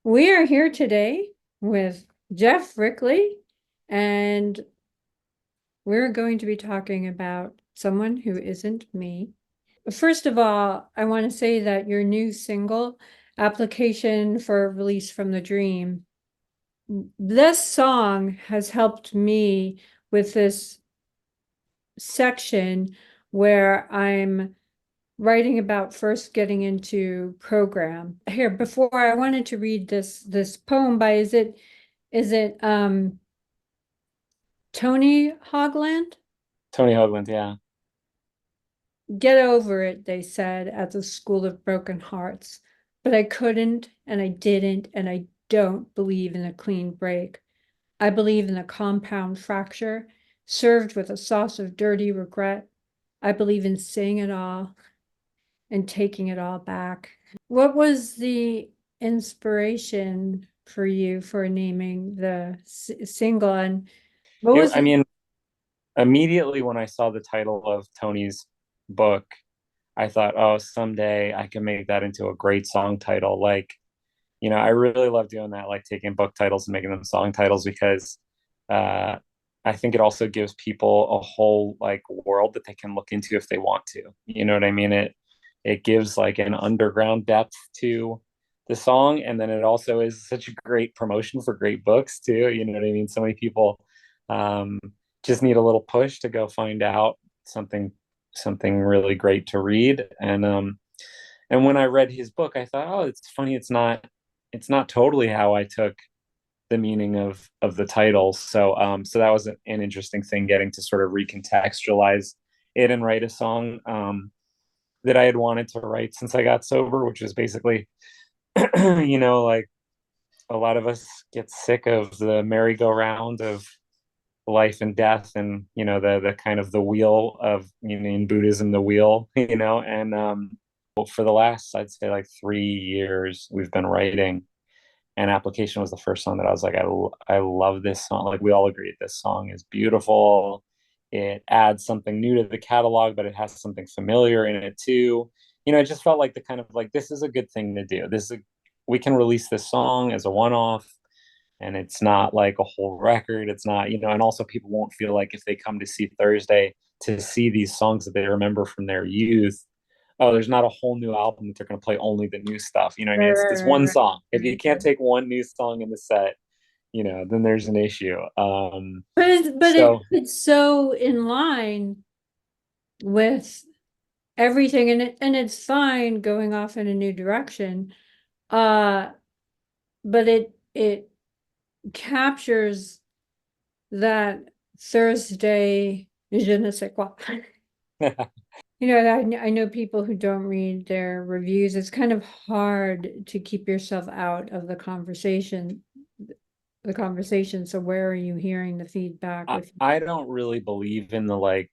We are here today with Geoff Rickly, and we're going to be talking about someone who isn't me. First of all, I want to say that your new single, Application for Release from the Dream, this song has helped me with this section where I'm writing about first getting into program. Here, before I wanted to read this poem by is it Tony Hoagland? Tony Hoagland, yeah. Get over it, they said at the School of Broken Hearts. But I couldn't, and I didn't, and I don't believe in a clean break. I believe in a compound fracture, served with a sauce of dirty regret. I believe in saying it all and taking it all back. What was the inspiration for you for naming the single, and what It, was I it? mean, immediately when I saw the title of Tony's book, I thought, oh, someday I can make that into a great song title. I really love doing that, like taking book titles and making them song titles because uh, I think it also gives people a whole like world that they can look into if they want to. You know what I mean? It gives like an underground depth to the song, and then it also is such a great promotion for great books too. You know what I mean? So many people um, just need a little push to go find out something really great to read. And when I read his book, I thought, oh, it's funny. It's not totally how I took the meaning of the title. So that was an interesting thing, getting to sort of recontextualize it and write a song that I had wanted to write since I got sober, which is basically, like a lot of us get sick of the merry-go-round of life and death, and the kind of the wheel of, in Buddhism, the wheel, and for the last, I'd say, like 3 years, we've been writing. And Application was the first song that I was like, I love this song. Like, we all agree this song is beautiful. It adds something new to the catalog, but it has something familiar in it too. It just felt like the kind of like, this is a good thing to do. We can release this song as a one-off, and it's not like a whole record. It's not, and also people won't feel like if they come to see Thursday to see these songs that they remember from their youth, oh, there's not a whole new album that they're going to play only the new stuff. You know what I Right, mean? It's right, one right, song. If you right, can't right. take one new song in the set, then there's an issue. But it's so in line with everything, and it's fine going off in a new direction. Uh, but it captures that Thursday je ne sais quoi. I know people who don't read their reviews. It's kind of hard to keep yourself out of the conversation. So where are you hearing the feedback I, with? I don't really believe in the like,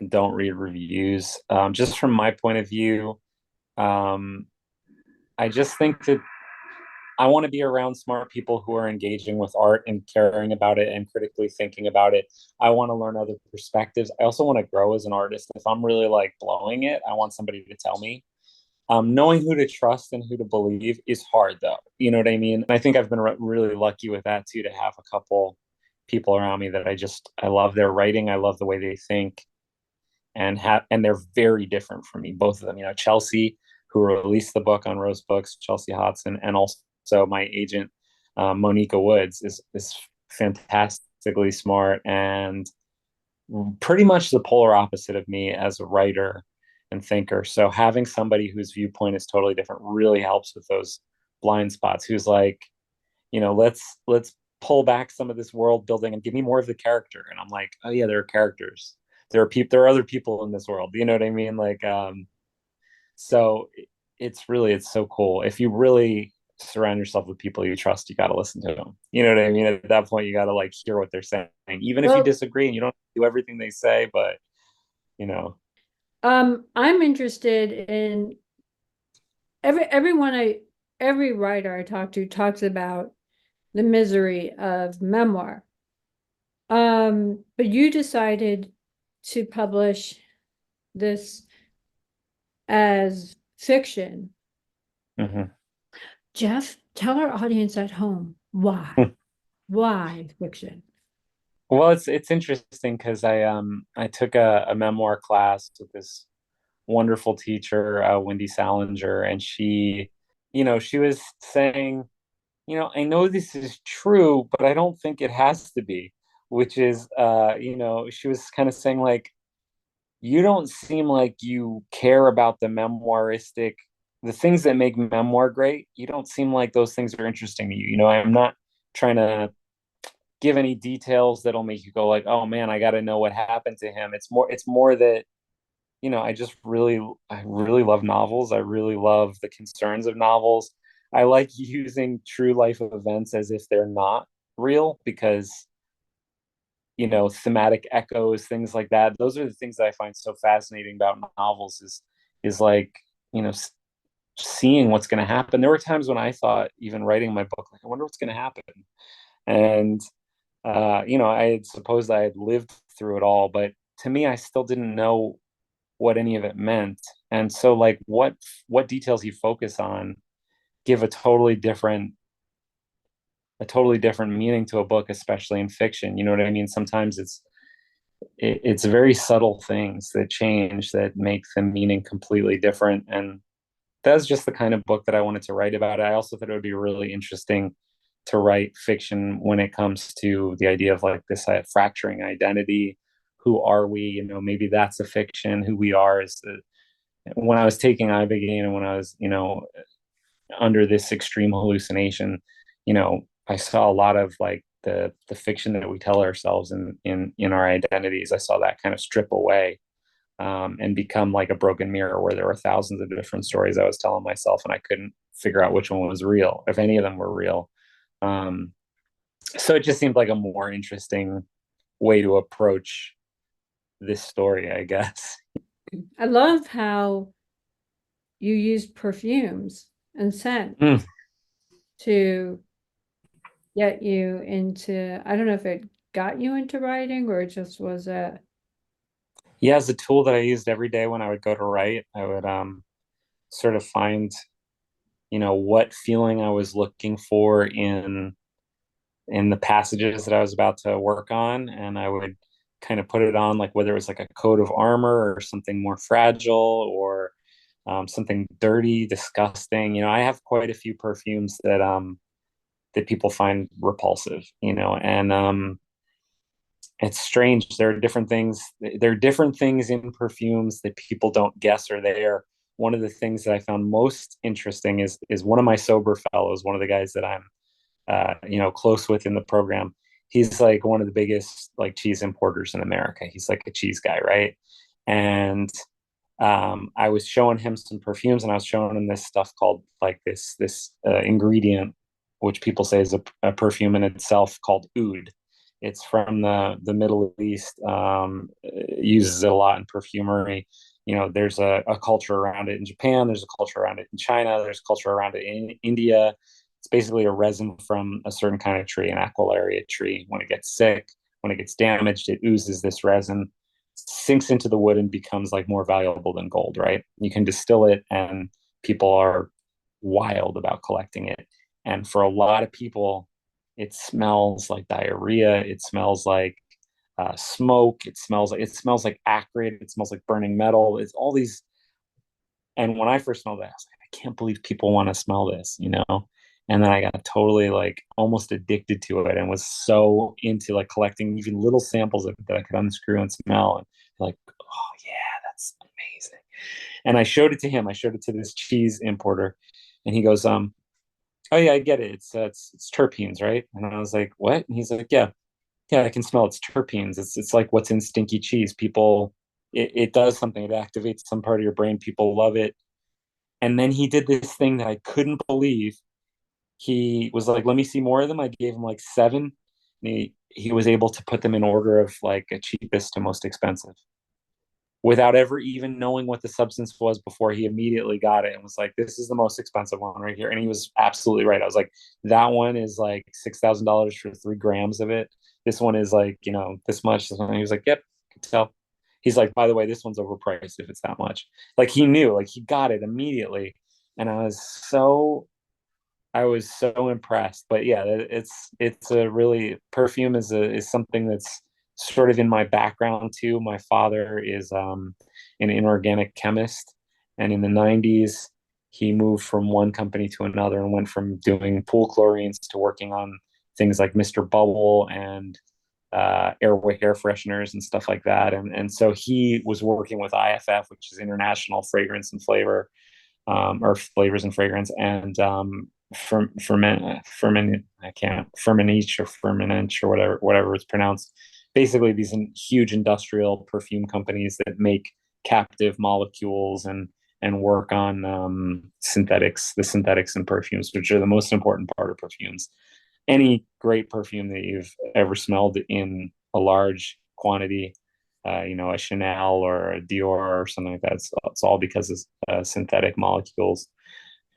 don't read reviews. Just from my point of view, um, I just think that I want to be around smart people who are engaging with art and caring about it and critically thinking about it. I want to learn other perspectives. I also want to grow as an artist. If I'm really like blowing it, I want somebody to tell me. Knowing who to trust and who to believe is hard, though. You know what I mean? I think I've been really lucky with that too, to have a couple people around me that I love their writing. I love the way they think, and they're very different from me, both of them. Chelsea, who released the book on Rosebooks, Chelsea Hodson, and also my agent, Monika Woods, is fantastically smart and pretty much the polar opposite of me as a writer and thinker. So having somebody whose viewpoint is totally different really helps with those blind spots. Who's like, let's pull back some of this world building and give me more of the character. And I'm like, oh yeah, there are characters. There are other people in this world. You know what I mean? Like, so it's so cool. If you really surround yourself with people you trust, you got to listen to them. You know what I mean? At that point, you got to like hear what they're saying, even if you Well, disagree and you don't do everything they say. But you know, I'm interested in every writer I talk to talks about the misery of memoir. But you decided to publish this as fiction. mhm. Geoff, Tell our audience at home why. Why fiction? Well, it's interesting because I took a memoir class with this wonderful teacher, Wendy Salinger, and she was saying, I know this is true, but I don't think it has to be, which is, she was kind of saying like, you don't seem like you care about the things that make memoir great. You don't seem like those things are interesting to you. I'm not trying to give any details that'll make you go like, oh man, I got to know what happened to him. It's more that I really love novels. I really love the concerns of novels. I like using true life events as if they're not real because thematic echoes, things like that. Those are the things that I find so fascinating about novels is like, you know, seeing what's going to happen. There were times when I thought, even writing my book, like, I wonder what's going to happen. And I had supposed I had lived through it all, but to me, I still didn't know what any of it meant. And so like what details you focus on give a totally different meaning to a book, especially in fiction. You know what I mean? Sometimes it's very subtle things that change that make the meaning completely different. And that's just the kind of book that I wanted to write about. I also thought it would be really interesting to write fiction when it comes to the idea of like this fracturing identity. Who are we? Maybe that's a fiction. Who we are is when I was taking ibogaine and when I was, under this extreme hallucination, I saw a lot of like the fiction that we tell ourselves in our identities. I saw that kind of strip away, and become like a broken mirror where there were thousands of different stories I was telling myself, and I couldn't figure out which one was real, if any of them were real. Um, so it just seemed like a more interesting way to approach this story, I guess. I love how you use perfumes and scent Mm. to get you into, I don't know if it got you into writing or it just was a, Yeah, as a tool that I used every day when I would go to write, I would sort of find, what feeling I was looking for in the passages that I was about to work on, and I would kind of put it on, like whether it was like a coat of armor or something more fragile or something dirty, disgusting. I have quite a few perfumes that people find repulsive, and it's strange. There are different things. There are different things in perfumes that people don't guess are there. One of the things that I found most interesting is one of my sober fellows, one of the guys that I'm close with in the program. He's like one of the biggest like cheese importers in America. He's like a cheese guy, right? And I was showing him some perfumes, and I was showing him this stuff called like this ingredient, which people say is a perfume in itself, called oud. It's from the Middle East. Uses it a lot in perfumery. There's a culture around it in Japan. There's a culture around it in China. There's a culture around it in India. It's basically a resin from a certain kind of tree, an aquilaria tree. When it gets sick, when it gets damaged, it oozes this resin, sinks into the wood, and becomes like more valuable than gold, right? You can distill it, and people are wild about collecting it. And for a lot of people, it smells like diarrhea. It smells like smoke. It smells like acrid. It smells like burning metal. It's all these. And when I first smelled that, I was like, I can't believe people want to smell this. And then I got totally like almost addicted to it and was so into like collecting even little samples of it that I could unscrew and smell and like, oh yeah, that's amazing. And I showed it to him. I showed it to this cheese importer, and he goes, oh yeah, I get it. It's terpenes, right? And I was like, what? And he's like, yeah, yeah, I can smell it's terpenes. It's like what's in stinky cheese. It does something. It activates some part of your brain. People love it. And then he did this thing that I couldn't believe. He was like, let me see more of them. I gave him like seven. And he was able to put them in order of like a cheapest to most expensive without ever even knowing what the substance was before. He immediately got it and was like, this is the most expensive one right here. And he was absolutely right. I was like, that one is like $6,000 for 3 grams of it. This one is like, this much. This one. He was like, yep, I can tell. He's like, by the way, this one's overpriced if it's that much. Like he knew, like he got it immediately. And I was so I was so impressed. But yeah, it's a really perfume is something that's sort of in my background too. My father is an inorganic chemist, and in the 90s he moved from one company to another and went from doing pool chlorines to working on things like Mr. Bubble and airway air fresheners and stuff like that. And so he was working with IFF, which is International Fragrance and Flavor, or Flavors and Fragrance, and I can't fermentage or fermentage or whatever it's pronounced. Basically, these huge industrial perfume companies that make captive molecules and work on the synthetics in perfumes, which are the most important part of perfumes. Any great perfume that you've ever smelled in a large quantity, a Chanel or a Dior or something like that, it's all because of synthetic molecules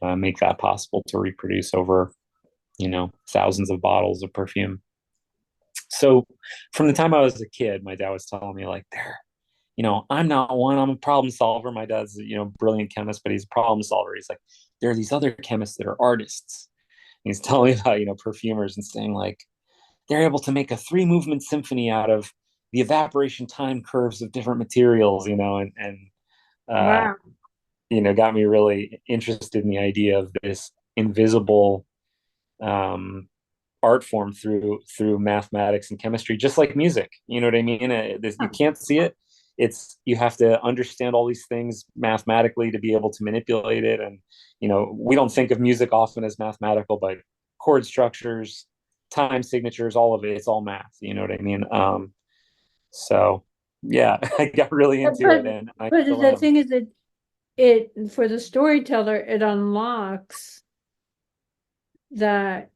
make that possible to reproduce over, thousands of bottles of perfume. So from the time I was a kid, my dad was telling me like, I'm not one, I'm a problem solver. My dad's, brilliant chemist, but he's a problem solver. He's like, there are these other chemists that are artists. And he's telling me about, perfumers and saying like, they're able to make a 3 movement symphony out of the evaporation time curves of different materials, uh, Wow. got me really interested in the idea of this invisible um, art form through mathematics and chemistry, just like music. You know what I mean? You can't see it. You have to understand all these things mathematically to be able to manipulate it. And we don't think of music often as mathematical, but chord structures, time signatures, all of it, it's all math. You know what I mean? So yeah, I got really But into but it, and I but still the am. thing is that it for the storyteller, it unlocks that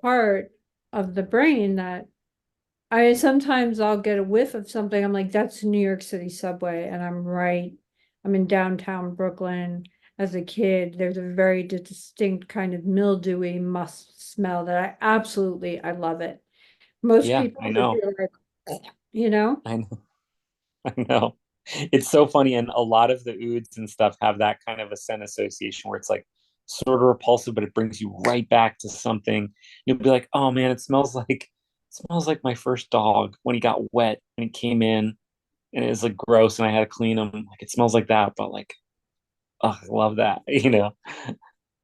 part of the brain that I'll get a whiff of something. I'm like, that's New York City subway, and I'm in downtown Brooklyn. As a kid, there's a very distinct kind of mildewy must smell that I love it. Most Yeah, people I would know. be like, you know? I know. I know. It's so funny. And a lot of the ouds and stuff have that kind of a scent association where it's like sort of repulsive, but it brings you right back to something. You'll be like, oh man, it smells like my first dog when he got wet and he came in and it was like gross and I had to clean him. Like it smells like that, but like, oh, I love that,